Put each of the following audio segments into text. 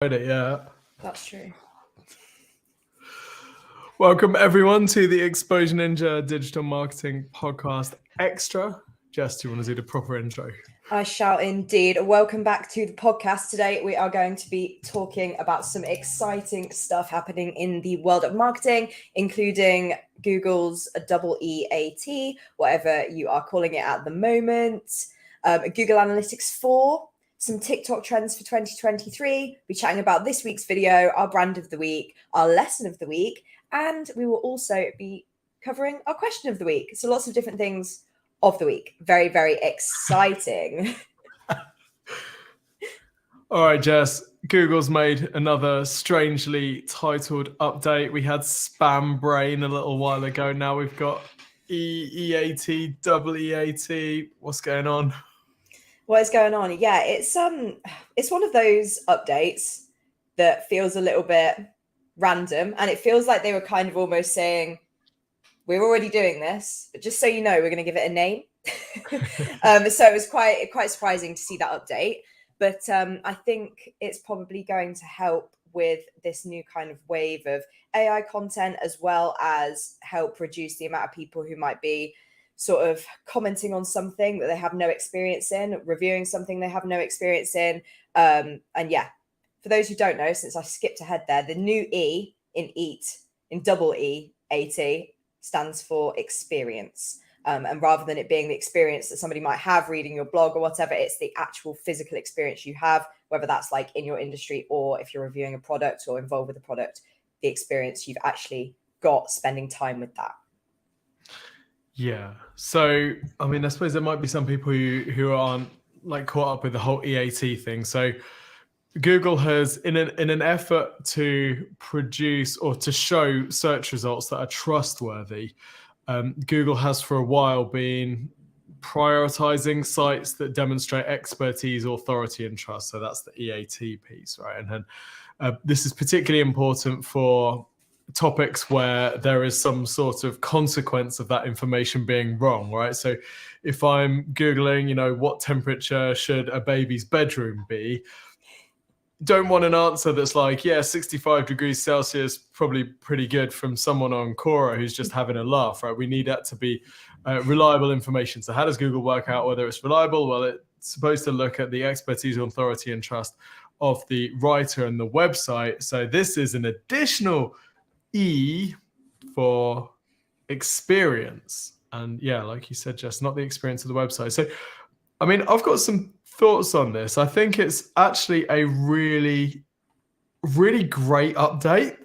It yeah. That's true. Welcome everyone to the Exposure Ninja Digital Marketing Podcast Extra. Jess, do you want to do the proper intro? I shall indeed. Welcome back to the podcast. Today we are going to be talking about some exciting stuff happening in the world of marketing, including Google's EEAT, whatever you are calling it at the moment, Google Analytics 4, some TikTok trends for 2023. We're chatting about this week's video, our brand of the week, our lesson of the week, and we will also be covering our question of the week. So lots of different things of the week. Very, very exciting. All right, Jess, Google's made another strangely titled update. We had Spam Brain a little while ago. Now we've got EEAT, EEAT. What's going on? What is going on? Yeah, it's one of those updates that feels a little bit random, and it feels like they were kind of almost saying, we're already doing this, but just so you know, we're going to give it a name. So it was quite surprising to see that update. But I think it's probably going to help with this new kind of wave of AI content, as well as help reduce the amount of people who might be sort of commenting on something that they have no experience in, reviewing something they have no experience in. And yeah, for those who don't know, since I skipped ahead there, the new E in EAT, in EEAT, stands for experience. And rather than it being the experience that somebody might have reading your blog or whatever, it's the actual physical experience you have, whether that's like in your industry or if you're reviewing a product or involved with a product, the experience you've actually got spending time with that. Yeah. So, I mean, I suppose there might be some people who aren't like caught up with the whole EAT thing. So Google has, in an effort to produce or to show search results that are trustworthy, Google has for a while been prioritizing sites that demonstrate expertise, authority, and trust. So that's the EAT piece, right? And then this is particularly important for topics where there is some sort of consequence of that information being wrong, right? So if I'm Googling, what temperature should a baby's bedroom be, don't want an answer that's like, 65 degrees Celsius, probably pretty good, from someone on Quora who's just having a laugh, right? We need that to be reliable information. So how does Google work out whether it's reliable? Well, it's supposed to look at the expertise, authority, and trust of the writer and the website. So this is an additional E for experience. And yeah, like you said, Jess, not the experience of the website. So, I mean, I've got some thoughts on this. I think it's actually a really, really great update.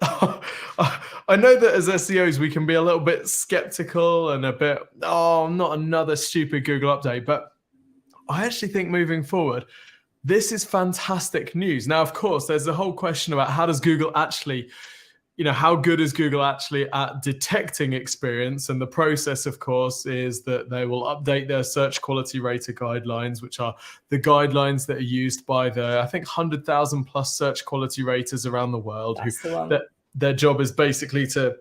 I know that as SEOs, we can be a little bit skeptical and a bit, not another stupid Google update. But I actually think moving forward, this is fantastic news. Now, of course, there's the whole question about how does Google actually, how good is Google actually at detecting experience? And the process, of course, is that they will update their search quality rater guidelines, which are the guidelines that are used by the, I think, 100,000 plus search quality raters around the world. That's the one. Their job is basically to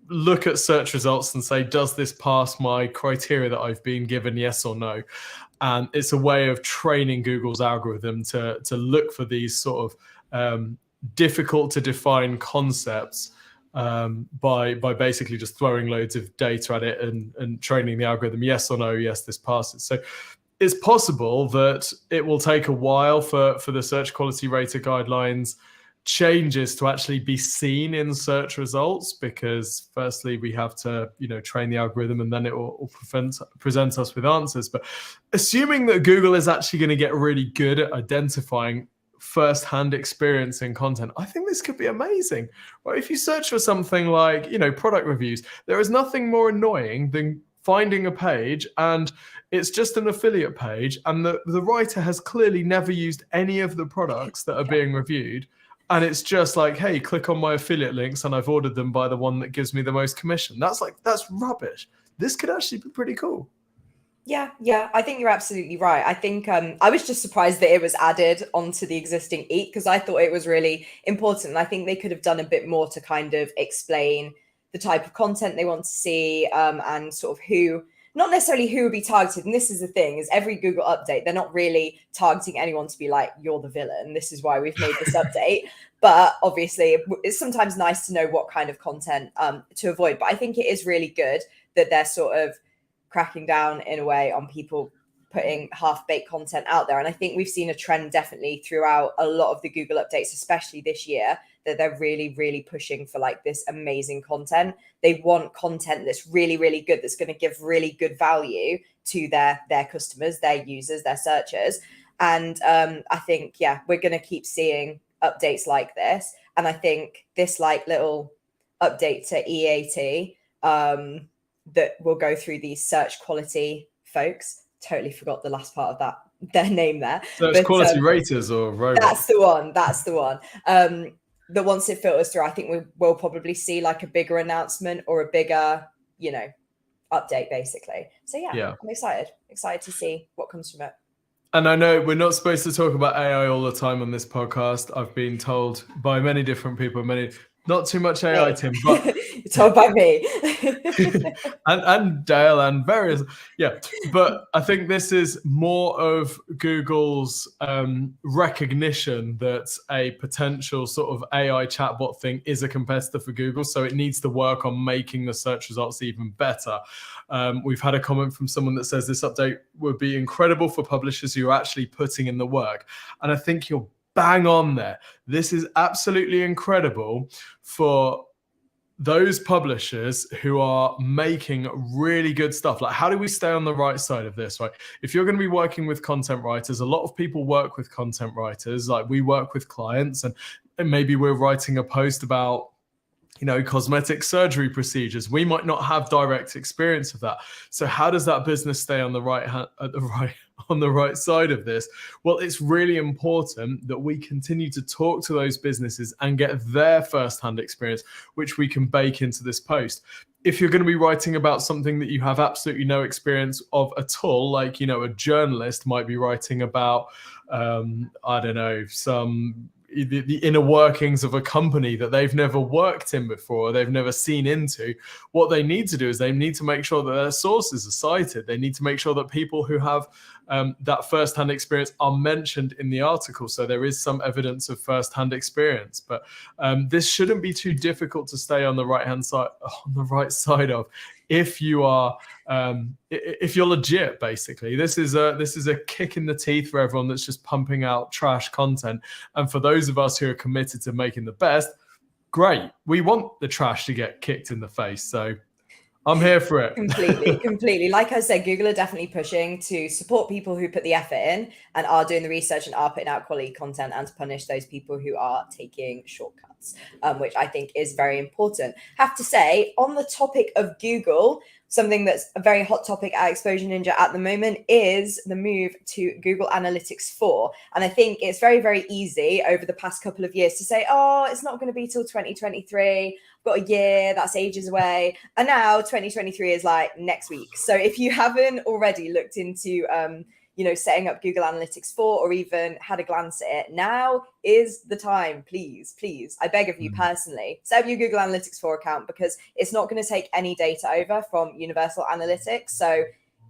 look at search results and say, does this pass my criteria that I've been given, yes or no? And it's a way of training Google's algorithm to look for these sort of difficult to define concepts by basically just throwing loads of data at it and training the algorithm, yes or no, yes, this passes. So it's possible that it will take a while for the search quality rater guidelines changes to actually be seen in search results, because firstly we have to train the algorithm and then it will present us with answers. But assuming that Google is actually going to get really good at identifying first-hand experience in content, I think this could be amazing. Right? If you search for something like product reviews, there is nothing more annoying than finding a page and it's just an affiliate page and the writer has clearly never used any of the products that are being reviewed, and it's just like, hey, click on my affiliate links and I've ordered them by the one that gives me the most commission. That's rubbish. This could actually be pretty cool. Yeah, I think you're absolutely right. I think I was just surprised that it was added onto the existing EAT, because I thought it was really important. And I think they could have done a bit more to kind of explain the type of content they want to see and sort of who not necessarily who would be targeted. And this is the thing, is every Google update, they're not really targeting anyone to be like, you're the villain, this is why we've made this update. But obviously it's sometimes nice to know what kind of content to avoid. But I think it is really good that they're sort of cracking down in a way on people putting half-baked content out there. And I think we've seen a trend definitely throughout a lot of the Google updates, especially this year, that they're really, really pushing for like this amazing content. They want content that's really, really good, that's going to give really good value to their customers, their users, their searchers. And I think, yeah, we're going to keep seeing updates like this. And I think this like little update to EAT that will go through these search quality folks. Totally forgot the last part of that, their name there. Search quality raters or robots. That's the one. That once it filters through, I think we will probably see like a bigger announcement or a bigger, update basically. So yeah. I'm excited to see what comes from it. And I know we're not supposed to talk about AI all the time on this podcast. I've been told by many different people, not too much AI, Tim, but you're told by me. and Dale and various. Yeah. But I think this is more of Google's recognition that a potential sort of AI chatbot thing is a competitor for Google. So it needs to work on making the search results even better. We've had a comment from someone that says this update would be incredible for publishers who are actually putting in the work. And I think you're bang on there. This is absolutely incredible for those publishers who are making really good stuff. Like, how do we stay on the right side of this, right? If you're going to be working with content writers, a lot of people work with content writers. Like, we work with clients, and maybe we're writing a post about cosmetic surgery procedures. We might not have direct experience of that. So how does that business stay on the right side of this? Well, it's really important that we continue to talk to those businesses and get their first-hand experience, which we can bake into this post. If you're going to be writing about something that you have absolutely no experience of at all, like, a journalist might be writing about, the inner workings of a company that they've never worked in before, or they've never seen into, what they need to do is they need to make sure that their sources are cited. They need to make sure that people who have that first-hand experience are mentioned in the article, so there is some evidence of first-hand experience. But this shouldn't be too difficult to stay on the right side of, if you are if you're legit. Basically, this is a kick in the teeth for everyone that's just pumping out trash content, and for those of us who are committed to making the best, great. We want the trash to get kicked in the face, so I'm here for it. Completely. Like I said, Google are definitely pushing to support people who put the effort in and are doing the research and are putting out quality content, and to punish those people who are taking shortcuts, which I think is very important. Have to say, on the topic of Google, something that's a very hot topic at Exposure Ninja at the moment is the move to Google Analytics 4. And I think it's very, very easy over the past couple of years to say, oh, it's not going to be till 2023. Got a year, that's ages away. And now 2023 is like next week. So if you haven't already looked into setting up Google Analytics 4, or even had a glance at it, now is the time. Please, I beg of you personally, set up your Google Analytics 4 account, because it's not going to take any data over from Universal Analytics. So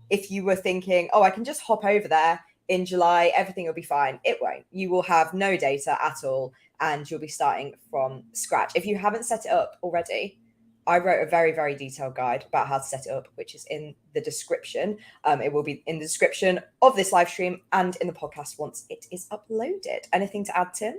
if you were thinking, oh, I can just hop over there in July, everything will be fine, it won't. You will have no data at all, and you'll be starting from scratch. If you haven't set it up already, I wrote a very, very detailed guide about how to set it up, which is in the description. It will be in the description of this live stream and in the podcast once it is uploaded. Anything to add, Tim?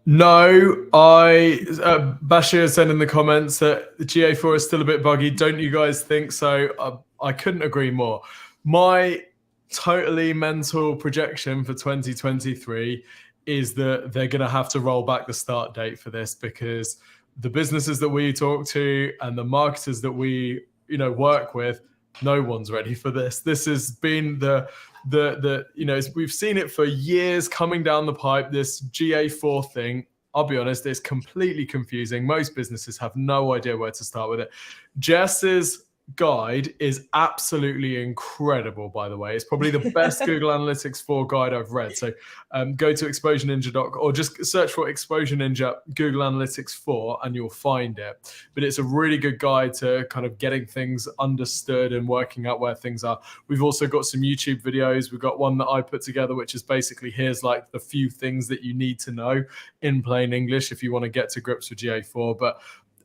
No, Bashir said in the comments that the GA4 is still a bit buggy. Don't you guys think so? I couldn't agree more. My totally mental projection for 2023 is that they're going to have to roll back the start date for this, because the businesses that we talk to and the marketers that we work with, no one's ready for this. This has been we've seen it for years coming down the pipe, this GA4 thing. I'll be honest, it's completely confusing. Most businesses have no idea where to start with it. Jess is guide is absolutely incredible, by the way. It's probably the best Google Analytics 4 guide I've read. So go to exposureninja.com or just search for Exposure Ninja Google Analytics 4 and you'll find it. But it's a really good guide to kind of getting things understood and working out where things are. We've also got some YouTube videos. We've got one that I put together, which is basically here's like the few things that you need to know in plain English if you want to get to grips with GA4. But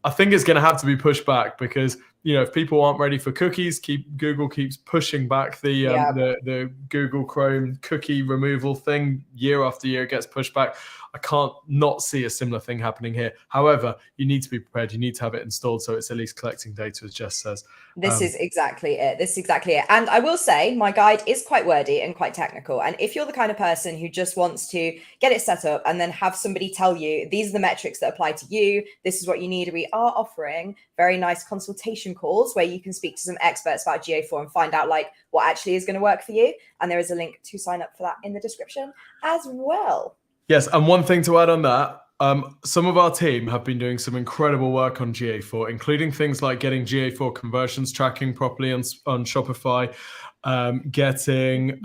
I think it's going to have to be pushed back because, you know, if people aren't ready for cookies, Google keeps pushing back the Google Chrome cookie removal thing year after year. It gets pushed back. I can't not see a similar thing happening here. However, you need to be prepared. You need to have it installed so it's at least collecting data, as Jess says. This is exactly it. And I will say my guide is quite wordy and quite technical. And if you're the kind of person who just wants to get it set up and then have somebody tell you, these are the metrics that apply to you, this is what you need, we are offering very nice consultation calls where you can speak to some experts about GA4 and find out like what actually is going to work for you. And there is a link to sign up for that in the description as well. Yes, and one thing to add on that, some of our team have been doing some incredible work on GA4, including things like getting GA4 conversions tracking properly on Shopify, getting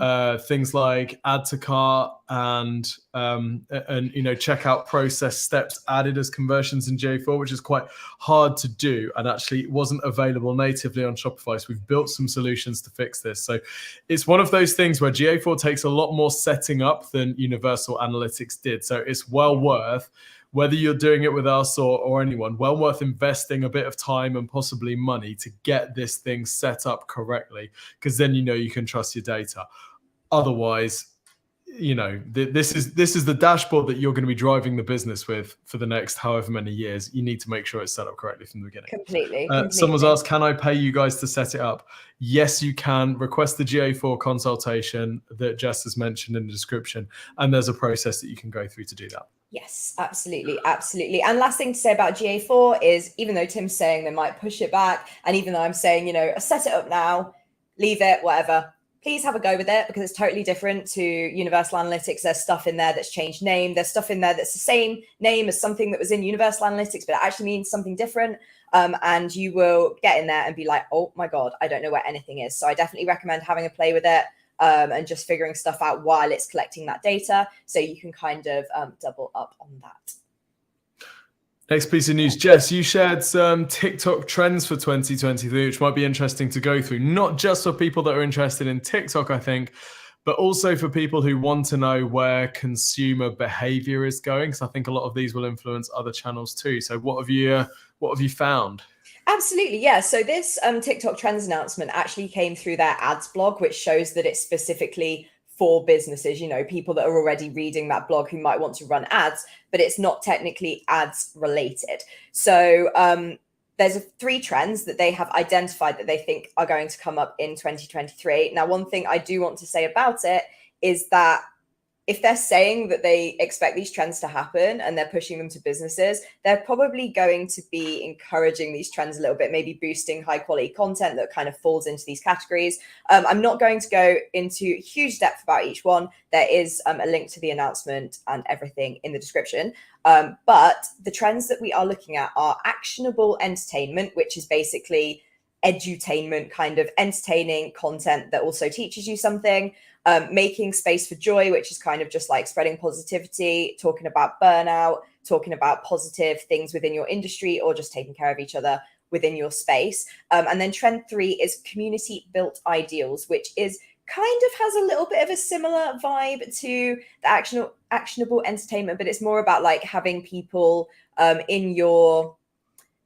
things like add to cart and you know, checkout process steps added as conversions in GA4, which is quite hard to do and actually wasn't available natively on Shopify. So we've built some solutions to fix this. So it's one of those things where GA4 takes a lot more setting up than Universal Analytics did. So it's well worth, whether you're doing it with us or anyone, well worth investing a bit of time and possibly money to get this thing set up correctly, because then you know you can trust your data. Otherwise, you know, this is the dashboard that you're going to be driving the business with for the next however many years. You need to make sure it's set up correctly from the beginning. Completely. Someone's asked, can I pay you guys to set it up? Yes, you can. Request the GA4 consultation that Jess has mentioned in the description, and there's a process that you can go through to do that. Yes, absolutely. And last thing to say about GA4 is, even though Tim's saying they might push it back, and even though I'm saying, you know, set it up now, leave it, whatever, please have a go with it, because it's totally different to Universal Analytics. There's stuff in there that's changed name. There's stuff in there that's the same name as something that was in Universal Analytics, but it actually means something different. And you will get in there and be like, oh my God, I don't know where anything is. So I definitely recommend having a play with it. And just figuring stuff out while it's collecting that data, so you can kind of double up on that. Next piece of news, Jess, you shared some TikTok trends for 2023, which might be interesting to go through, not just for people that are interested in TikTok, I think, but also for people who want to know where consumer behavior is going, because I think a lot of these will influence other channels too. So what have you found? Absolutely, yeah. So this TikTok trends announcement actually came through their ads blog, which shows that it's specifically for businesses, you know, people that are already reading that blog who might want to run ads, but it's not technically ads related. So there's 3 trends that they have identified that they think are going to come up in 2023. Now, one thing I do want to say about it is that if they're saying that they expect these trends to happen and they're pushing them to businesses, they're probably going to be encouraging these trends a little bit, maybe boosting high quality content that kind of falls into these categories. I'm not going to go into huge depth about each one. There is a link to the announcement and everything in the description. But the trends that we are looking at are actionable entertainment, which is basically edutainment, kind of entertaining content that also teaches you something. Making space for joy, which is kind of just like spreading positivity, talking about burnout, talking about positive things within your industry, or just taking care of each other within your space. And then trend 3 is community built ideals, which is kind of has a little bit of a similar vibe to the actionable entertainment, but it's more about like having people in your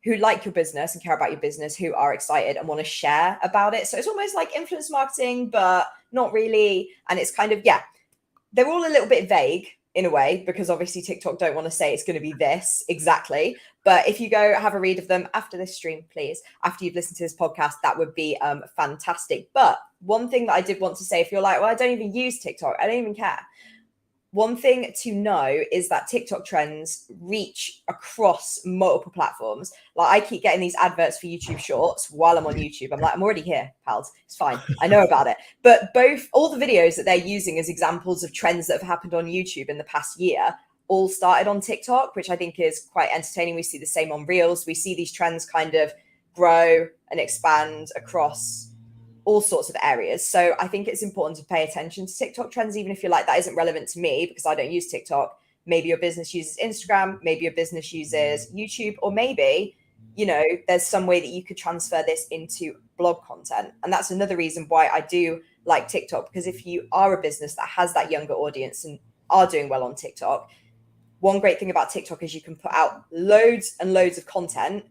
who like your business and care about your business, who are excited and want to share about it. So it's almost like influence marketing, but not really. And it's kind of, yeah, they're all a little bit vague in a way, because obviously TikTok don't want to say it's going to be this exactly. But if you go have a read of them after this stream, please, after you've listened to this podcast, that would be fantastic. But one thing that I did want to say, if you're like, well, I don't even use TikTok, I don't even care. One thing to know is that TikTok trends reach across multiple platforms. Like I keep getting these adverts for YouTube Shorts while I'm on YouTube. I'm like, I'm already here, pals. It's fine. I know about it. But all the videos that they're using as examples of trends that have happened on YouTube in the past year all started on TikTok, which I think is quite entertaining. We see the same on Reels. We see these trends kind of grow and expand across all sorts of areas. So I think it's important to pay attention to TikTok trends, even if you're like, that isn't relevant to me because I don't use TikTok. Maybe your business uses Instagram, maybe your business uses YouTube, or maybe, you know, there's some way that you could transfer this into blog content. And that's another reason why I do like TikTok, because if you are a business that has that younger audience and are doing well on TikTok, one great thing about TikTok is you can put out loads and loads of content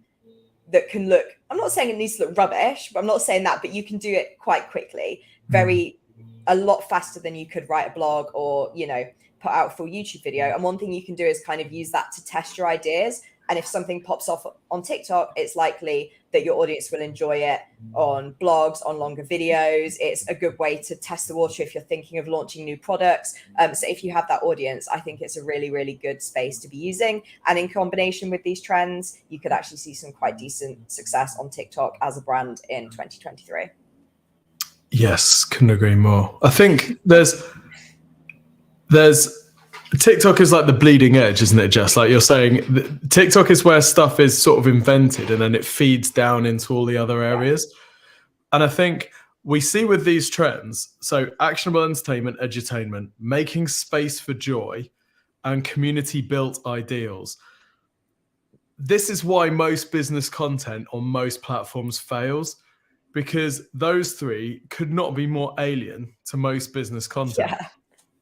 that can look, I'm not saying it needs to look rubbish, but I'm not saying that, but you can do it quite quickly, a lot faster than you could write a blog or, you know, put out a full YouTube video. And one thing you can do is kind of use that to test your ideas. And if something pops off on TikTok, it's likely that your audience will enjoy it on blogs, on longer videos. It's a good way to test the water if you're thinking of launching new products. So if you have that audience, I think it's a really, really good space to be using. And in combination with these trends, you could actually see some quite decent success on TikTok as a brand in 2023. Yes, couldn't agree more. I think there's TikTok is like the bleeding edge, isn't it, Jess? Like you're saying, TikTok is where stuff is sort of invented and then it feeds down into all the other areas. And I think we see with these trends, so actionable entertainment, edutainment, making space for joy, and community-built ideals. This is why most business content on most platforms fails, because those three could not be more alien to most business content.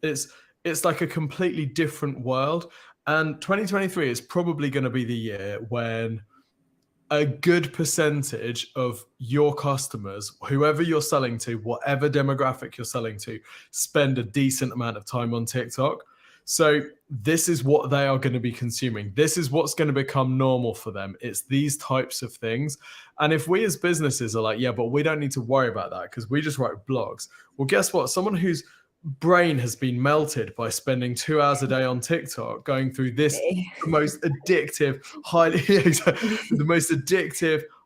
Yeah. It's like a completely different world. And 2023 is probably going to be the year when a good percentage of your customers, whoever you're selling to, whatever demographic you're selling to, spend a decent amount of time on TikTok. So this is what they are going to be consuming. This is what's going to become normal for them. It's these types of things. And if we as businesses are like, yeah, but we don't need to worry about that because we just write blogs. Well, guess what? Someone whose brain has been melted by spending 2 hours a day on TikTok, going through this the most addictive,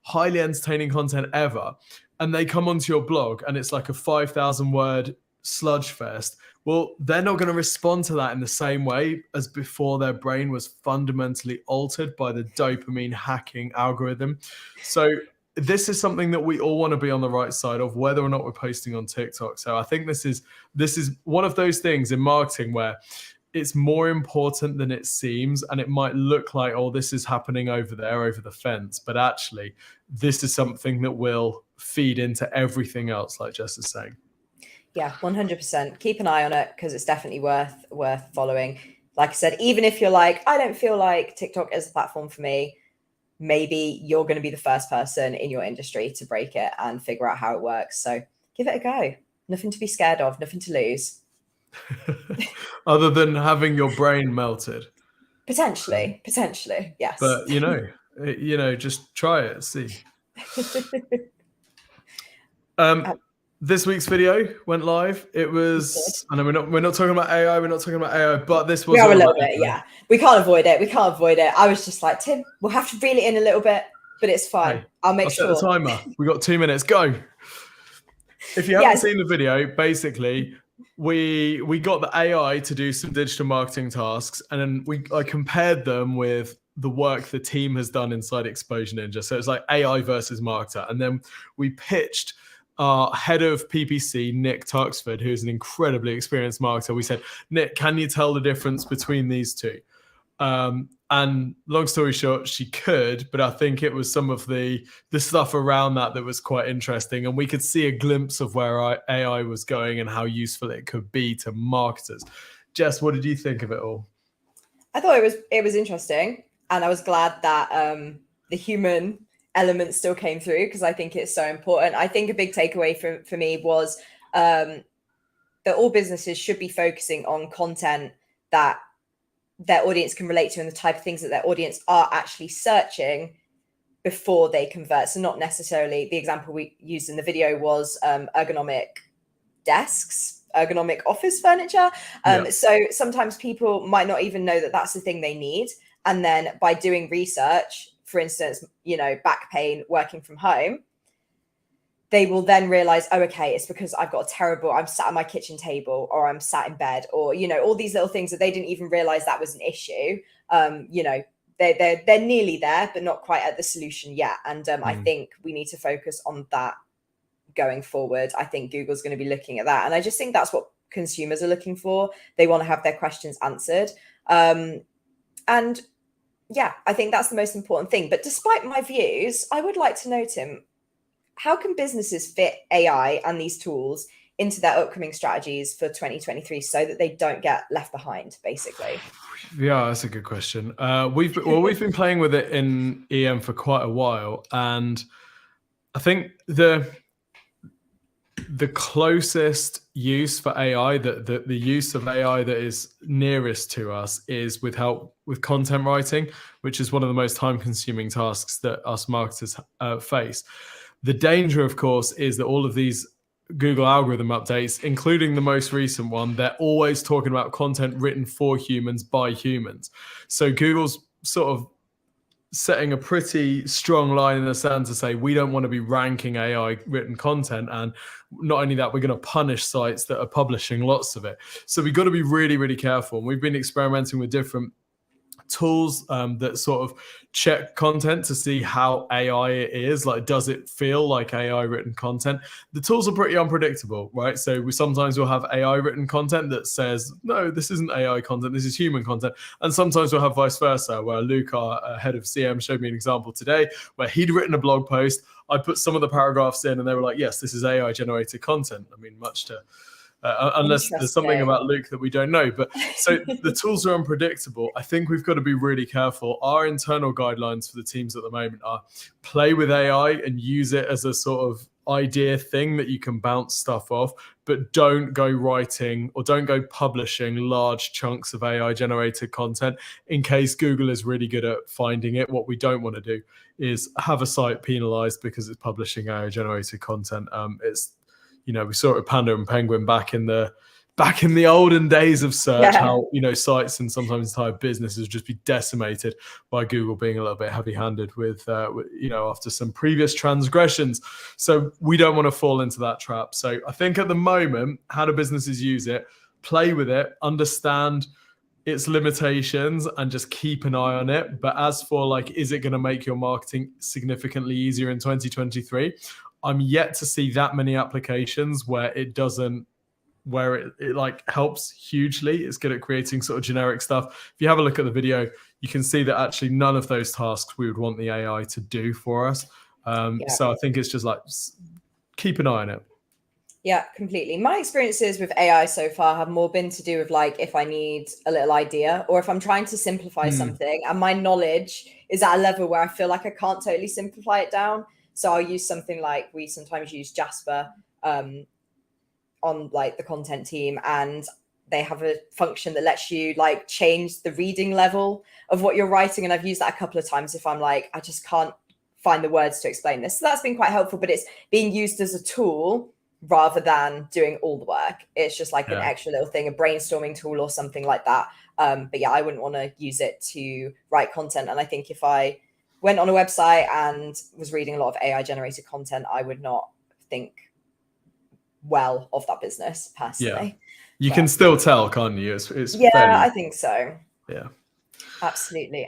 highly entertaining content ever, and they come onto your blog and it's like a 5,000 word sludge fest. Well, they're not going to respond to that in the same way as before their brain was fundamentally altered by the dopamine hacking algorithm. So this is something that we all want to be on the right side of, whether or not we're posting on TikTok. So I think this is one of those things in marketing where it's more important than it seems, and it might look like, oh, this is happening over there, over the fence, but actually this is something that will feed into everything else, like Jess is saying. Yeah, 100%. Keep an eye on it because it's definitely worth following. Like I said, even if you're like, I don't feel like TikTok is a platform for me, maybe you're going to be the first person in your industry to break it and figure out how it works. So give it a go. Nothing to be scared of, nothing to lose. Other than having your brain melted. Potentially, yes. But, just try it, see. This week's video went live. It was, I know we're not talking about AI, but this was. We are a little bit, yeah. We can't avoid it. I was just like, Tim, we'll have to reel it in a little bit, but it's fine. Hey, I'll sure. Set the timer. We got 2 minutes. Go. If you haven't seen the video, basically, we got the AI to do some digital marketing tasks, and then I compared them with the work the team has done inside Exposure Ninja. So it's like AI versus marketer, and then we pitched our head of PPC, Nick Tuxford, who's an incredibly experienced marketer. We said, Nick, can you tell the difference between these two? And long story short, she could, but I think it was some of the stuff around that was quite interesting. And we could see a glimpse of where AI was going and how useful it could be to marketers. Jess, what did you think of it all? I thought it was interesting. And I was glad that the human element still came through because I think it's so important. I think a big takeaway for me was that all businesses should be focusing on content that their audience can relate to and the type of things that their audience are actually searching before they convert. So not necessarily, the example we used in the video was ergonomic desks, ergonomic office furniture. So sometimes people might not even know that that's the thing they need. And then by doing research, for instance, back pain, working from home, they will then realize, oh, okay, it's because I'm sat at my kitchen table or I'm sat in bed or, all these little things that they didn't even realize that was an issue. they're nearly there, but not quite at the solution yet. And I think we need to focus on that going forward. I think Google's going to be looking at that, and I just think that's what consumers are looking for. They want to have their questions answered, and yeah, I think that's the most important thing. But despite my views, I would like to know, Tim, how can businesses fit AI and these tools into their upcoming strategies for 2023 so that they don't get left behind, basically? Yeah, that's a good question. We've been playing with it in EM for quite a while, and I think the closest use for AI, the use of AI that is nearest to us is with help with content writing, which is one of the most time-consuming tasks that us marketers face. The danger, of course, is that all of these Google algorithm updates, including the most recent one, they're always talking about content written for humans by humans. So Google's sort of setting a pretty strong line in the sand to say we don't want to be ranking AI written content, and not only that, we're going to punish sites that are publishing lots of it. So we've got to be really, really careful. And we've been experimenting with different tools that sort of check content to see how AI it is. Like, does it feel like AI written content? The tools are pretty unpredictable, right? So we sometimes will have AI written content that says, no, this isn't AI content, this is human content. And sometimes we'll have vice versa, where Luke, our head of CM, showed me an example today where he'd written a blog post. I put some of the paragraphs in and they were like, yes, this is AI generated content. I mean, much to unless there's something about Luke that we don't know. But so the tools are unpredictable. I think we've got to be really careful. Our internal guidelines for the teams at the moment are play with AI and use it as a sort of idea thing that you can bounce stuff off, but don't go writing or don't go publishing large chunks of AI generated content in case Google is really good at finding it. What we don't want to do is have a site penalized because it's publishing AI generated content. We saw it with Panda and Penguin back in the olden days of search, how sites and sometimes entire businesses just be decimated by Google being a little bit heavy-handed with after some previous transgressions. So we don't want to fall into that trap. So I think at the moment, how do businesses use it? Play with it, understand its limitations, and just keep an eye on it. But as for is it going to make your marketing significantly easier in 2023? I'm yet to see that many applications where it doesn't, where it helps hugely. It's good at creating sort of generic stuff. If you have a look at the video, you can see that actually none of those tasks we would want the AI to do for us. So I think it's just keep an eye on it. Yeah, completely. My experiences with AI so far have more been to do with if I need a little idea or if I'm trying to simplify something and my knowledge is at a level where I feel like I can't totally simplify it down. So I'll use something like we sometimes use Jasper on the content team, and they have a function that lets you change the reading level of what you're writing. And I've used that a couple of times if I'm I just can't find the words to explain this. So that's been quite helpful, but it's being used as a tool rather than doing all the work. It's just an extra little thing, a brainstorming tool or something like that. But yeah, I wouldn't want to use it to write content. And I think if I went on a website and was reading a lot of AI generated content, I would not think well of that business personally. Yeah. You can still tell, can't you? It's I think so. Yeah. Absolutely.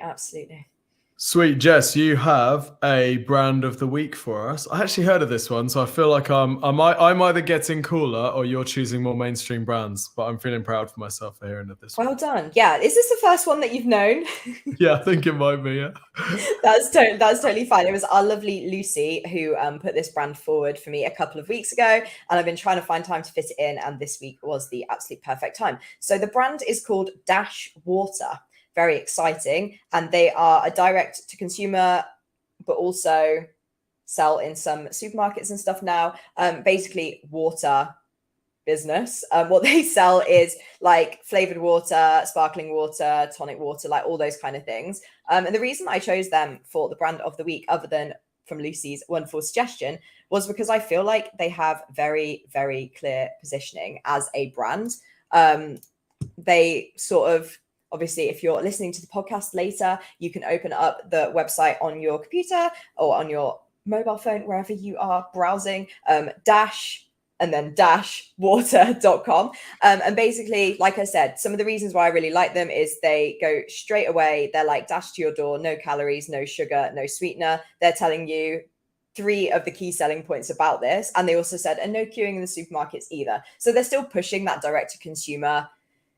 Sweet. Jess, you have a brand of the week for us. I actually heard of this one, so I feel like I'm either getting cooler or you're choosing more mainstream brands, but I'm feeling proud for myself for hearing of this one. Well done. Yeah. Is this the first one that you've known? Yeah, I think it might be, yeah. That's totally fine. It was our lovely Lucy who put this brand forward for me a couple of weeks ago, and I've been trying to find time to fit it in, and this week was the absolute perfect time. So the brand is called Dash Water. Very exciting, and they are a direct to consumer, but also sell in some supermarkets and stuff now. Basically, water business. What they sell is flavored water, sparkling water, tonic water, all those kind of things. And the reason I chose them for the brand of the week, other than from Lucy's wonderful suggestion, was because I feel like they have very, very clear positioning as a brand. They sort of, obviously, if you're listening to the podcast later, you can open up the website on your computer or on your mobile phone, wherever you are browsing. Dash and then -water.com. And basically, like I said, some of the reasons why I really like them is they go straight away. They're like dash to your door, no calories, no sugar, no sweetener. They're telling you 3 of the key selling points about this. And they also said, and no queuing in the supermarkets either. So they're still pushing that direct to consumer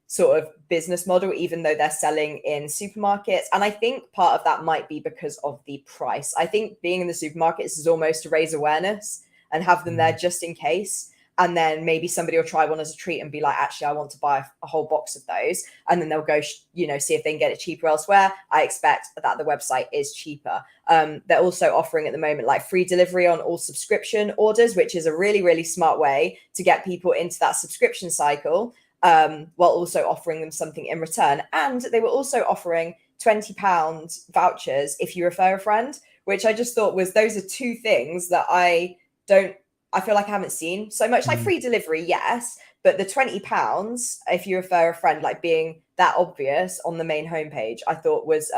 sort of business model, even though they're selling in supermarkets. And I think part of that might be because of the price. I think being in the supermarkets is almost to raise awareness and have them there just in case. And then maybe somebody will try one as a treat and be like, actually, I want to buy a whole box of those. And then they'll go, see if they can get it cheaper elsewhere. I expect that the website is cheaper. They're also offering at the moment like free delivery on all subscription orders, which is a really, really smart way to get people into that subscription cycle, while also offering them something in return. And they were also offering £20 vouchers if you refer a friend, which I just thought those are 2 things that I feel like I haven't seen so much. Like free delivery, yes, but the £20 if you refer a friend, like being that obvious on the main homepage, I thought was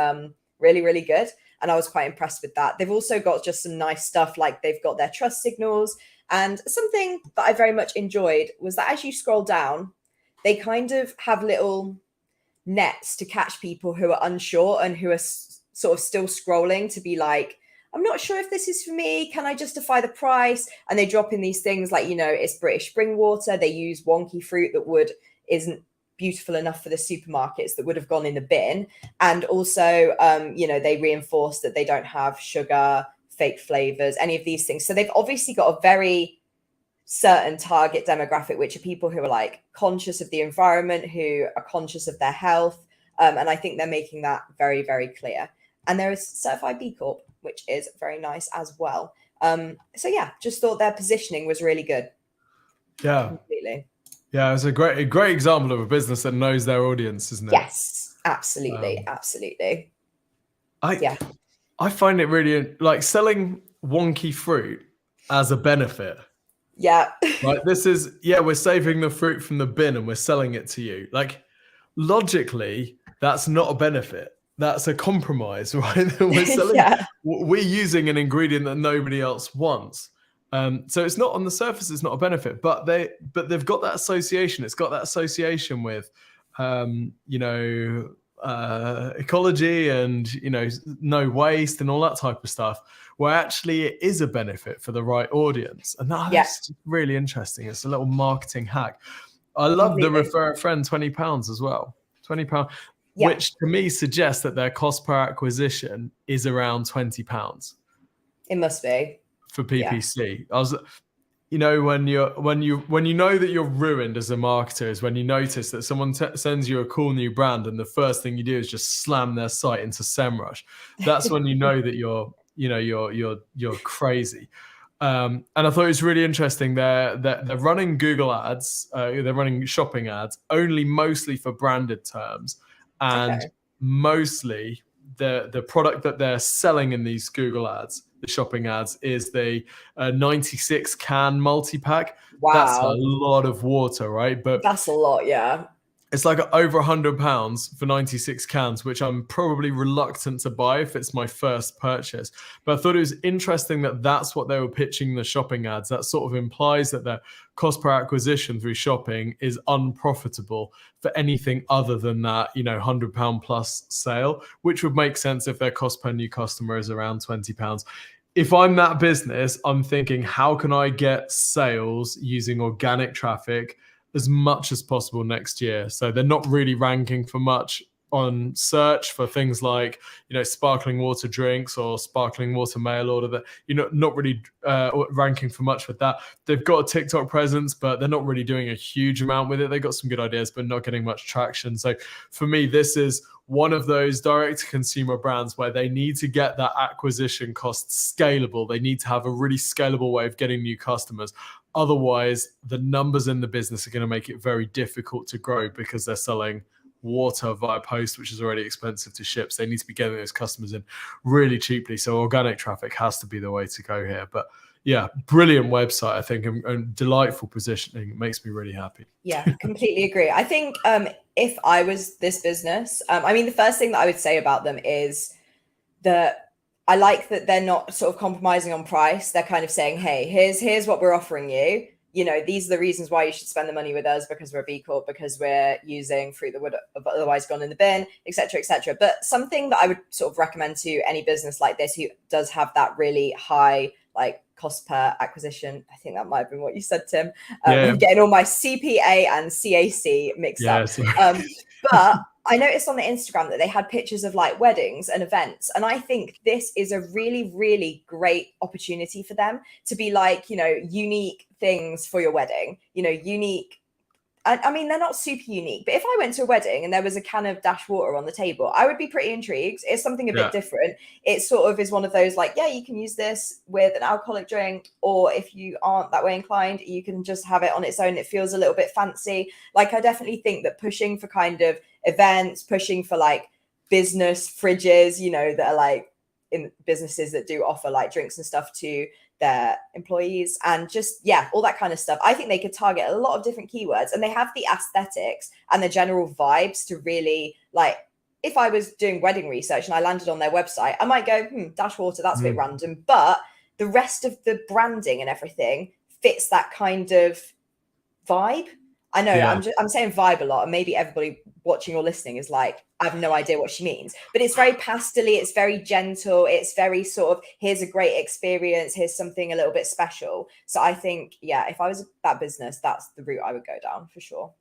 really, really good. And I was quite impressed with that. They've also got just some nice stuff, like they've got their trust signals. And something that I very much enjoyed was that as you scroll down, they kind of have little nets to catch people who are unsure and who are sort of still scrolling to be like, I'm not sure if this is for me. Can I justify the price? And they drop in these things like, it's British spring water. They use wonky fruit that isn't beautiful enough for the supermarkets, that would have gone in the bin. And also, they reinforce that they don't have sugar, fake flavors, any of these things. So they've obviously got a very certain target demographic, which are people who are like conscious of the environment, who are conscious of their health. And I think they're making that very, very clear. And there is certified B Corp, which is very nice as well. So yeah, just thought their positioning was really good. Yeah. Completely. Yeah, it's a great example of a business that knows their audience, isn't it? Yes, absolutely. Absolutely. I find it really like selling wonky fruit as a benefit. Yeah. Like this is, we're saving the fruit from the bin and we're selling it to you. Like logically, that's not a benefit. That's a compromise, right? We're selling, we're using an ingredient that nobody else wants. So it's not on the surface, it's not a benefit, but they've got that association. It's got that association with, ecology and, no waste and all that type of stuff, where actually it is a benefit for the right audience. And that's really interesting. It's a little marketing hack. I love the refer a friend £20 as well. £20. Which to me suggests that their cost per acquisition is around £20. It must be for PPC. I was, when you know that you're ruined as a marketer is when you notice that someone sends you a cool new brand and the first thing you do is just slam their site into SEMrush. That's when you know that you're crazy. And I thought it was really interesting. They're running Google ads. They're running shopping ads only mostly for branded terms. And mostly the product that they're selling in these Google ads, the shopping ads, is the 96 can multi-pack. Wow. That's a lot of water, right? But that's a lot, yeah. It's like over £100 for 96 cans, which I'm probably reluctant to buy if it's my first purchase. But I thought it was interesting that that's what they were pitching the shopping ads. That sort of implies that their cost per acquisition through shopping is unprofitable for anything other than that, £100 plus sale, which would make sense if their cost per new customer is around £20. If I'm that business, I'm thinking, how can I get sales using organic traffic as much as possible next year? So they're not really ranking for much on search for things like, sparkling water drinks or sparkling water mail order, that not really ranking for much with that. They've got a TikTok presence, but they're not really doing a huge amount with it. They got some good ideas, but not getting much traction. So for me, this is one of those direct to consumer brands where they need to get that acquisition cost scalable. They need to have a really scalable way of getting new customers. Otherwise, the numbers in the business are going to make it very difficult to grow because they're selling water via post, which is already expensive to ship. So they need to be getting those customers in really cheaply. So organic traffic has to be the way to go here. But yeah, brilliant website, I think, and delightful positioning. It makes me really happy. Yeah, completely agree. I think if I was this business, the first thing that I would say about them is that I like that they're not sort of compromising on price. They're kind of saying, hey, here's what we're offering you. these are the reasons why you should spend the money with us, because we're a B Corp, because we're using fruit that would have otherwise gone in the bin, etc., etc. But something that I would sort of recommend to any business like this who does have that really high like cost per acquisition, I think that might have been what you said, Tim. I'm getting all my CPA and CAC mixed up. But I noticed on the Instagram that they had pictures of like weddings and events. And I think this is a really, really great opportunity for them to be like, unique things for your wedding, unique. I mean, they're not super unique, but if I went to a wedding and there was a can of Dash water on the table, I would be pretty intrigued. It's something a bit different. It sort of is one of those like, yeah, you can use this with an alcoholic drink, or if you aren't that way inclined, you can just have it on its own. It feels a little bit fancy. Like, I definitely think that pushing for kind of events, pushing for like business fridges, that are like in businesses that do offer like drinks and stuff to their employees, and just all that kind of stuff. I think they could target a lot of different keywords, and they have the aesthetics and the general vibes to really like, if I was doing wedding research and I landed on their website, I might go, Dash water, that's a bit random, but the rest of the branding and everything fits that kind of vibe. I know I'm saying vibe a lot, and maybe everybody watching or listening is like, I have no idea what she means, but it's very pastel-y, it's very gentle, it's very sort of, here's a great experience, here's something a little bit special. So I think, if I was that business, that's the route I would go down for sure.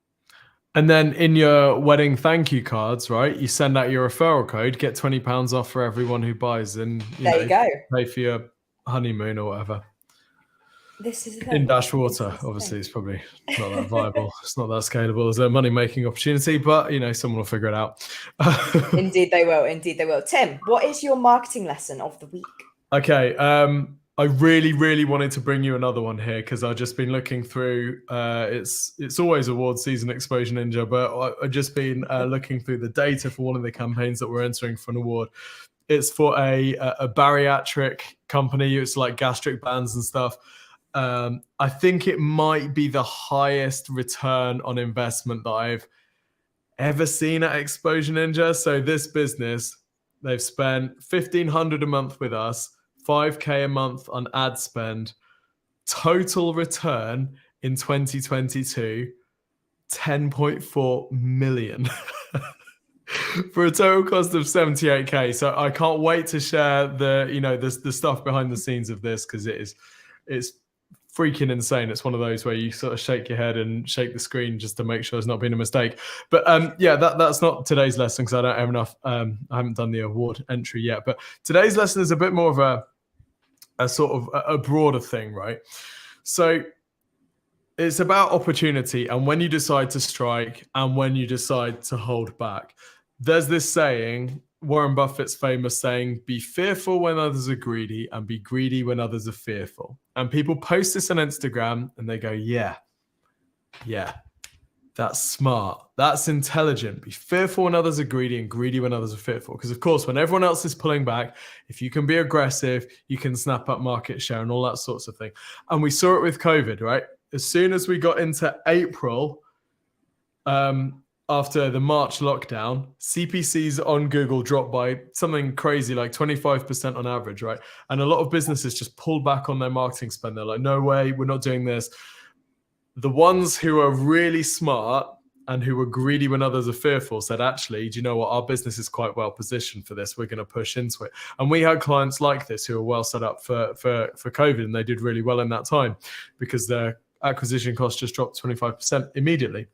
And then in your wedding thank you cards, right, you send out your referral code, get £20 off for everyone who buys, and there you go, pay for your honeymoon or whatever. This is the thing. In Dash water, obviously, it's probably not that viable. It's not that scalable as a money-making opportunity, but someone will figure it out. Indeed, they will. Indeed, they will. Tim, what is your marketing lesson of the week? Okay, I really, really wanted to bring you another one here because I've just been looking through. It's always award season, Exposure Ninja, but I've just been looking through the data for one of the campaigns that we're entering for an award. It's for a bariatric company. It's like gastric bands and stuff. I think it might be the highest return on investment that I've ever seen at Exposure Ninja. So this business, they've spent $1,500 a month with us, $5K a month on ad spend. Total return in 2022, $10.4 million. For a total cost of 78K. So I can't wait to share the stuff behind the scenes of this, because it's freaking insane. It's one of those where you sort of shake your head and shake the screen just to make sure there's not been a mistake. But that's not today's lesson, because I don't have enough. I haven't done the award entry yet. But today's lesson is a bit more of a sort of a broader thing, right? So it's about opportunity and when you decide to strike and when you decide to hold back. There's this saying, Warren Buffett's famous saying, be fearful when others are greedy and be greedy when others are fearful. And people post this on Instagram and they go, yeah, that's smart. That's intelligent. Be fearful when others are greedy and greedy when others are fearful. Because of course, when everyone else is pulling back, if you can be aggressive, you can snap up market share and all that sorts of thing. And we saw it with COVID, right? As soon as we got into April, after the March lockdown, CPCs on Google dropped by something crazy, like 25% on average, right? And a lot of businesses just pulled back on their marketing spend. They're like, no way, we're not doing this. The ones who are really smart and who were greedy when others are fearful said, actually, do you know what? Our business is quite well positioned for this. We're going to push into it. And we had clients like this who are well set up for COVID, and they did really well in that time because their acquisition costs just dropped 25% immediately.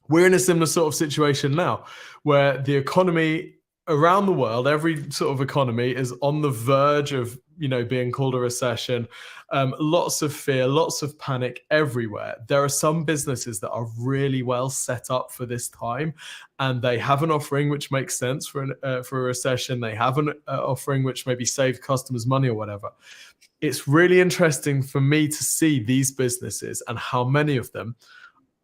We're in a similar sort of situation now where the economy around the world, every sort of economy is on the verge of, being called a recession. Lots of fear, lots of panic everywhere. There are some businesses that are really well set up for this time, and they have an offering which makes sense for a recession. They have an offering which maybe save customers money or whatever. It's really interesting for me to see these businesses and how many of them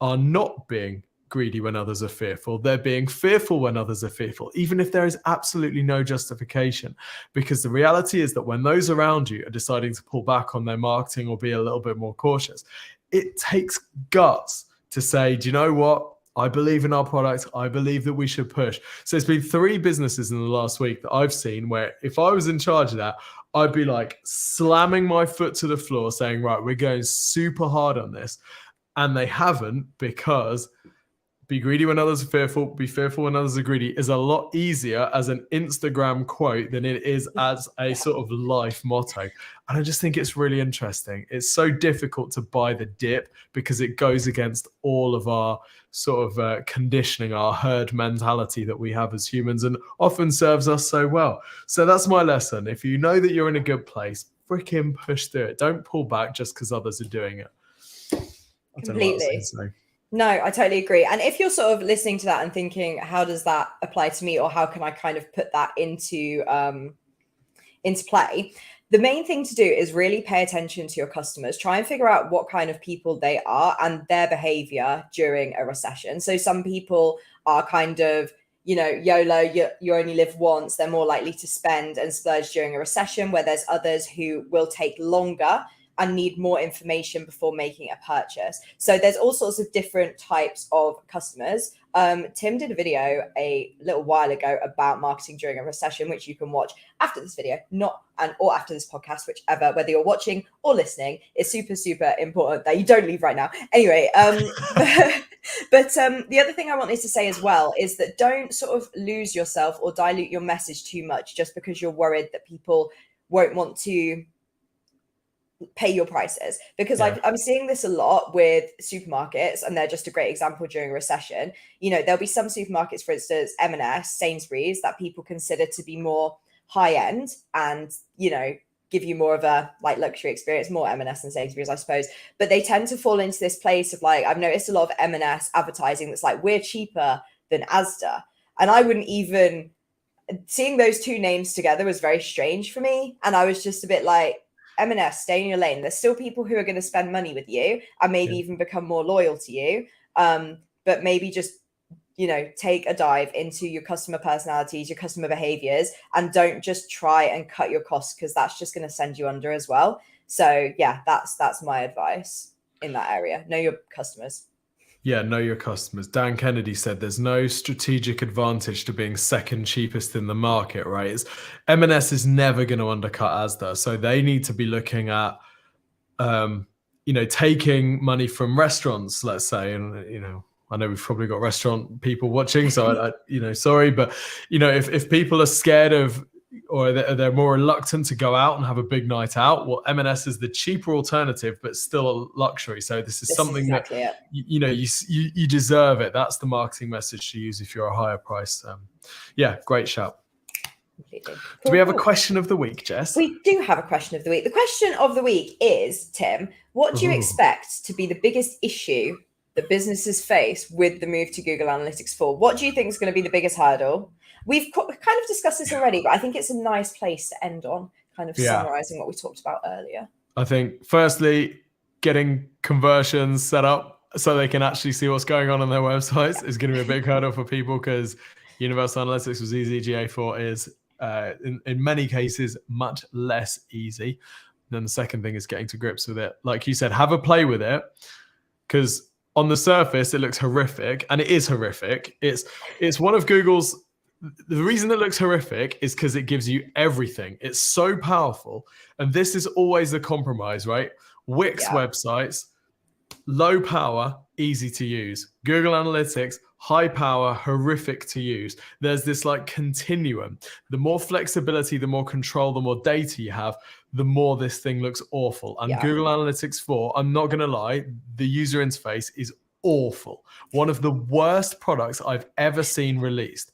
are not being greedy when others are fearful. They're being fearful when others are fearful, even if there is absolutely no justification. Because the reality is that when those around you are deciding to pull back on their marketing or be a little bit more cautious, it takes guts to say, do you know what? I believe in our product. I believe that we should push. So there's been 3 businesses in the last week that I've seen where if I was in charge of that, I'd be like slamming my foot to the floor saying, right, we're going super hard on this. And they haven't, because be greedy when others are fearful, be fearful when others are greedy is a lot easier as an Instagram quote than it is as a sort of life motto. And I just think it's really interesting. It's so difficult to buy the dip because it goes against all of our sort of conditioning, our herd mentality that we have as humans, and often serves us so well. So that's my lesson. If you know that you're in a good place, freaking push through it. Don't pull back just because others are doing it. I don't know what else to say. No, I totally agree. And if you're sort of listening to that and thinking, how does that apply to me, or how can I kind of put that into play? The main thing to do is really pay attention to your customers. Try and figure out what kind of people they are and their behavior during a recession. So some people are kind of, YOLO, you only live once. They're more likely to spend and splurge during a recession, where there's others who will take longer and need more information before making a purchase. So there's all sorts of different types of customers. Tim did a video a little while ago about marketing during a recession, which you can watch after this video, or after this podcast, whichever, whether you're watching or listening. It's super, super important that you don't leave right now. Anyway, but the other thing I wanted to say as well is that don't sort of lose yourself or dilute your message too much just because you're worried that people won't want to pay your prices, because I'm seeing this a lot with supermarkets, and they're just a great example during a recession. There'll be some supermarkets, for instance, M&S, Sainsbury's, that people consider to be more high end and give you more of a like luxury experience, more M&S and Sainsbury's, I suppose. But they tend to fall into this place of like, I've noticed a lot of M&S advertising that's like, we're cheaper than Asda, and I wouldn't even, seeing those two names together was very strange for me, and I was just a bit like, M&S, stay in your lane. There's still people who are going to spend money with you and maybe even become more loyal to you. But maybe just, take a dive into your customer personalities, your customer behaviors, and don't just try and cut your costs, because that's just going to send you under as well. So yeah, that's my advice in that area. Know your customers. Yeah, know your customers. Dan Kennedy said there's no strategic advantage to being second cheapest in the market, right? M&S is never going to undercut Asda. So they need to be looking at, taking money from restaurants, let's say. And, I know we've probably got restaurant people watching, so sorry. But, if people are scared of, or they're more reluctant to go out and have a big night out, well, M&S is the cheaper alternative, but still a luxury. So this is something exactly that you deserve it. That's the marketing message to use if you're a higher price. Great shout. Completely. Do we have a question of the week, Jess? We do have a question of the week. The question of the week is, Tim, what do you expect to be the biggest issue that businesses face with the move to Google Analytics 4? What do you think is going to be the biggest hurdle? We've kind of discussed this already, but I think it's a nice place to end on, kind of summarizing what we talked about earlier. I think, firstly, getting conversions set up so they can actually see what's going on their websites is going to be a big hurdle for people, because Universal Analytics was easy. GA4 is, in many cases, much less easy. And then the second thing is getting to grips with it. Like you said, have a play with it, because on the surface, it looks horrific, and it is horrific. It's one of Google's. The reason it looks horrific is because it gives you everything. It's so powerful. And this is always the compromise, right? Wix websites, low power, easy to use. Google Analytics, high power, horrific to use. There's this like continuum. The more flexibility, the more control, the more data you have, the more this thing looks awful. And Google Analytics 4, I'm not going to lie, the user interface is awful. One of the worst products I've ever seen released.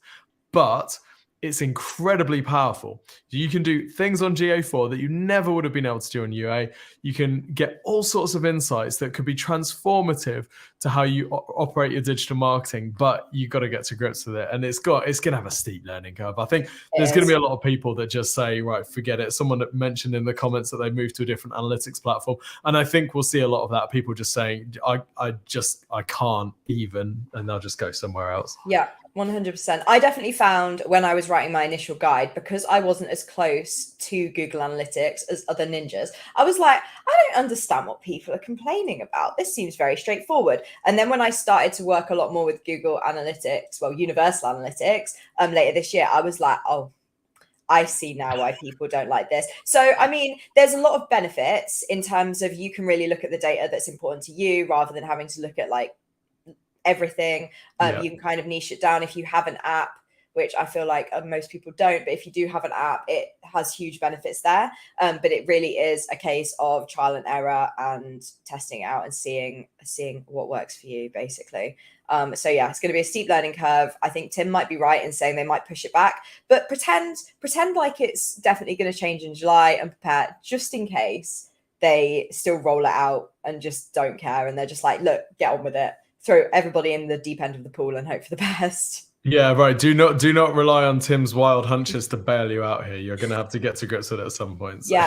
But it's incredibly powerful. You can do things on GA4 that you never would have been able to do on UA. You can get all sorts of insights that could be transformative to how you operate your digital marketing, but you've got to get to grips with it. And it's going to have a steep learning curve. I think there's going to be a lot of people that just say, right, forget it. Someone mentioned in the comments that they moved to a different analytics platform. And I think we'll see a lot of that. People just saying, I can't even, and they'll just go somewhere else. Yeah. 100%. I definitely found when I was writing my initial guide, because I wasn't as close to Google Analytics as other ninjas, I was like, I don't understand what people are complaining about. This seems very straightforward. And then when I started to work a lot more with Google Analytics, well, Universal Analytics, later this year, I was like, oh, I see now why people don't like this. So, I mean, there's a lot of benefits in terms of you can really look at the data that's important to you rather than having to look at like everything. You can kind of niche it down if you have an app, which I feel like most people don't. But if you do have an app, it has huge benefits there. But it really is a case of trial and error and testing it out and seeing what works for you, basically. So yeah, it's going to be a steep learning curve. I think Tim might be right in saying they might push it back, but pretend like it's definitely going to change in July and prepare just in case they still roll it out and just don't care. And they're just like, look, get on with it. Throw everybody in the deep end of the pool and hope for the best. Yeah, right. Do not rely on Tim's wild hunches to bail you out here. You're going to have to get to grips with it at some point. So.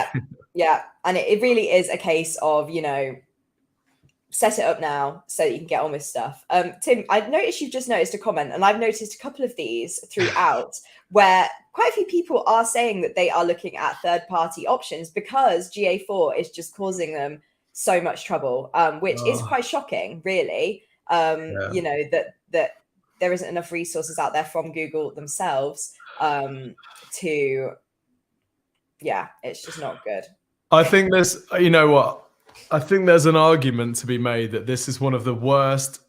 Yeah. And it really is a case of, you know, set it up now so that you can get on with stuff. Tim, I've noticed you've just noticed a comment, and I've noticed a couple of these throughout where quite a few people are saying that they are looking at third-party options because GA4 is just causing them so much trouble, which is quite shocking, really. You know, that there isn't enough resources out there from Google themselves to, yeah, it's just not good. I think there's, you know what, I think there's an argument to be made that this is one of the worst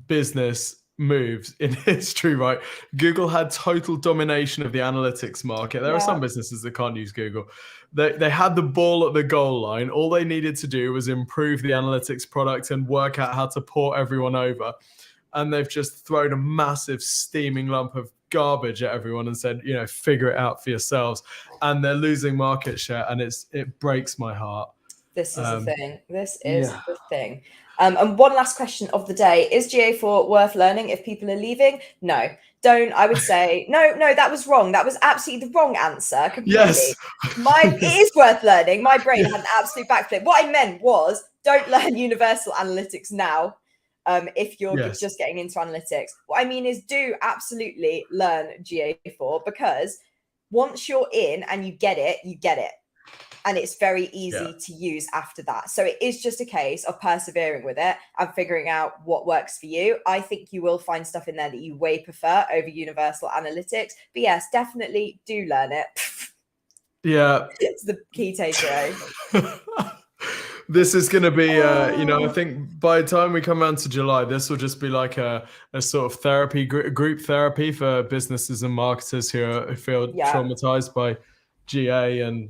business moves in history, right? Google had total domination of the analytics market. There are some businesses that can't use Google. They had the ball at the goal line. All they needed to do was improve the analytics product and work out how to port everyone over. And they've just thrown a massive steaming lump of garbage at everyone and said, you know, figure it out for yourselves. And they're losing market share, and it breaks my heart. This is the thing. This is the thing. And one last question of the day. Is GA4 worth learning if people are leaving? No, don't. I would say, no, that was wrong. That was absolutely the wrong answer. Completely. Yes. It is worth learning. My brain had an absolute backflip. What I meant was, don't learn Universal Analytics now. If you're just getting into analytics. What I mean is do absolutely learn GA4, because once you're in and you get it. And it's very easy to use after that. So it is just a case of persevering with it and figuring out what works for you. I think you will find stuff in there that you way prefer over Universal Analytics. But yes, definitely do learn it. Yeah. It's the key takeaway. This is going to be, you know, I think by the time we come around to July, this will just be like a sort of therapy, group therapy for businesses and marketers who feel traumatized by GA and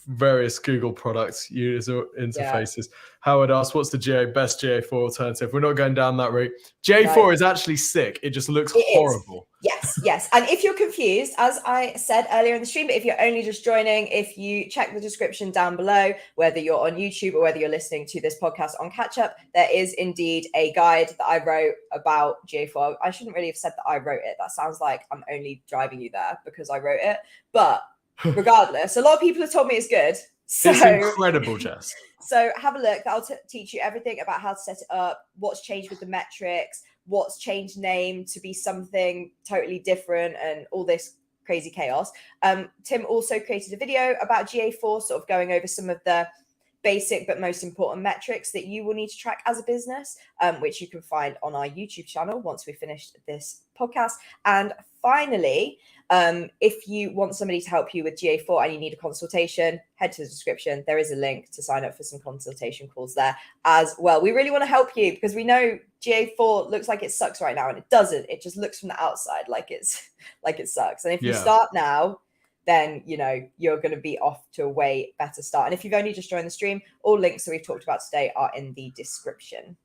various Google products, user interfaces. Howard asked, what's the best GA4 alternative? We're not going down that route. GA4 is actually sick. It just looks horrible. Yes. And if you're confused, as I said earlier in the stream, but if you're only just joining, if you check the description down below, whether you're on YouTube or whether you're listening to this podcast on catch up, there is indeed a guide that I wrote about GA4. I shouldn't really have said that I wrote it. That sounds like I'm only driving you there because I wrote it. But regardless, a lot of people have told me it's good. So, it's incredible, Jess. So have a look. That'll teach you everything about how to set it up, what's changed with the metrics, what's changed name to be something totally different, and all this crazy chaos. Tim also created a video about GA4, sort of going over some of the basic but most important metrics that you will need to track as a business, which you can find on our YouTube channel once we finished this podcast. And finally, if you want somebody to help you with GA4 and you need a consultation, head to the description. There is a link to sign up for some consultation calls there as well. We really want to help you because we know GA4 looks like it sucks right now, and it doesn't. It just looks from the outside like it sucks. And if you start now, then you know you're going to be off to a way better start. And if you've only just joined the stream, all links that we've talked about today are in the description.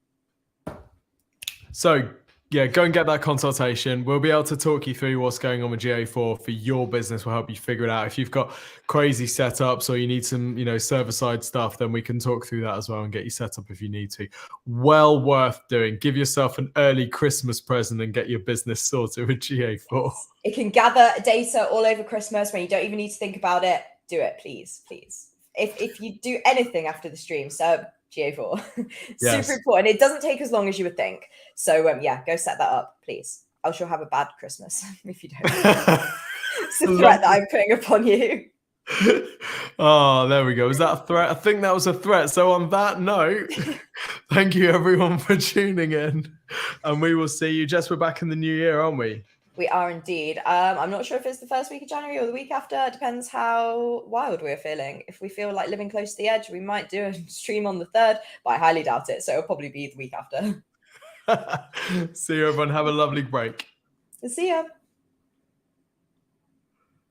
So yeah, go and get that consultation. We'll be able to talk you through what's going on with GA4 for your business. We'll help you figure it out. If you've got crazy setups or you need some, you know, server-side stuff, then we can talk through that as well and get you set up if you need to. Well worth doing. Give yourself an early Christmas present and get your business sorted with GA4. It can gather data all over Christmas when you don't even need to think about it. Do it, please. If you do anything after the stream, so GA4. Super important. It doesn't take as long as you would think. So yeah, go set that up, please. I shall have a bad Christmas if you don't. It's a threat that I'm putting upon you. Oh, there we go. Is that a threat? I think that was a threat. So on that note, thank you everyone for tuning in, and we will see you. Jess, we're back in the new year, aren't we? We are indeed. I'm not sure if it's the first week of January or the week after. It depends how wild we're feeling. If we feel like living close to the edge, we might do a stream on the 3rd, but I highly doubt it. So it'll probably be the week after. See you everyone. Have a lovely break. See ya.